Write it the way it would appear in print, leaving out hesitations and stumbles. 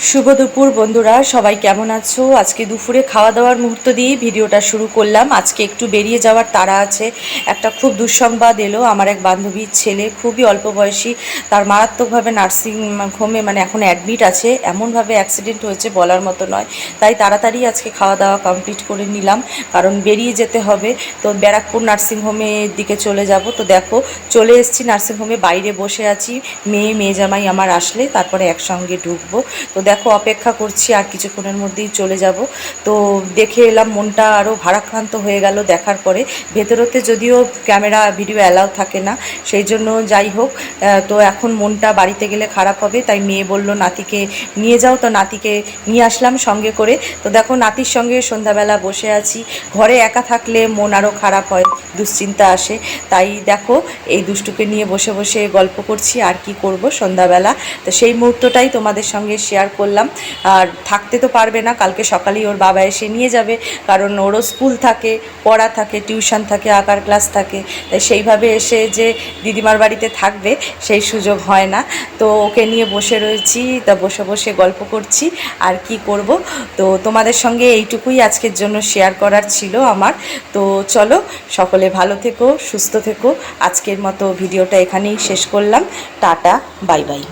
শুভ দুপুর বন্ধুরা, সবাই কেমন আছো? আজকে দুপুরে খাওয়া দাওয়ার মুহূর্ত দিয়ে ভিডিওটা শুরু করলাম। আজকে একটু বেরিয়ে যাওয়ার তাড়া আছে। একটা খুব দুঃসংবাদ এলো। আমার এক বান্ধবীর ছেলে, খুবই অল্প বয়সী, তার মারাত্মকভাবে নার্সিং হোমে এখন অ্যাডমিট আছে। এমনভাবে অ্যাক্সিডেন্ট হয়েছে বলার মতো নয়। তাই তাড়াতাড়ি আজকে খাওয়া দাওয়া কমপ্লিট করে নিলাম, কারণ বেরিয়ে যেতে হবে। তো ব্যারাকপুর নার্সিং হোমের দিকে চলে যাব। তো দেখো, চলে এসেছি নার্সিং হোমে, বাইরে বসে আছি। মেয়ে জামাই আমার আসলে তারপরে একসঙ্গে ঢুকবো। তো দেখো, অপেক্ষা করছি, আর কিছুক্ষণের মধ্যেই চলে যাব। তো দেখে এলাম, মনটা আরও ভারাক্রান্ত হয়ে গেল দেখার পরে। ভেতরতে যদিও ক্যামেরা ভিডিও অ্যালাউ থাকে না, সেই জন্য যাই হোক, তো এখন মনটা বাড়িতে গেলে খারাপ হবে। তাই মেয়ে বলল নাতিকে নিয়ে যাও, তো নাতিকে নিয়ে আসলাম সঙ্গে করে। তো দেখো, নাতির সঙ্গে সন্ধ্যাবেলা বসে আছি। ঘরে একা থাকলে মন আরও খারাপ হয়, দুশ্চিন্তা আসে। তাই দেখো, এই দুষ্টুকে নিয়ে বসে বসে গল্প করছি, আর কি করব সন্ধ্যাবেলা। তো সেই মুহূর্তটাই তোমাদের সঙ্গে শেয়ার করলাম। আর থাকতে তো পারবে না, কালকে সকালেই ওর বাবা এসে নিয়ে যাবে, কারণ ওরও স্কুল থাকে, পড়া থাকে, টিউশন থাকে, আঁকার ক্লাস থাকে। তাই সেইভাবে এসে যে দিদিমার বাড়িতে থাকবে সেই সুযোগ হয় না। তো ওকে নিয়ে বসে রয়েছি, তা বসে বসে গল্প করছি, আর কি করব। তো তোমাদের সঙ্গে এইটুকুই আজকের জন্য শেয়ার করার ছিল আমার। তো চলো, সকলে ভালো থেকো, সুস্থ থেকো। আজকের মতো ভিডিওটা এখানেই শেষ করলাম। Tata, bye bye.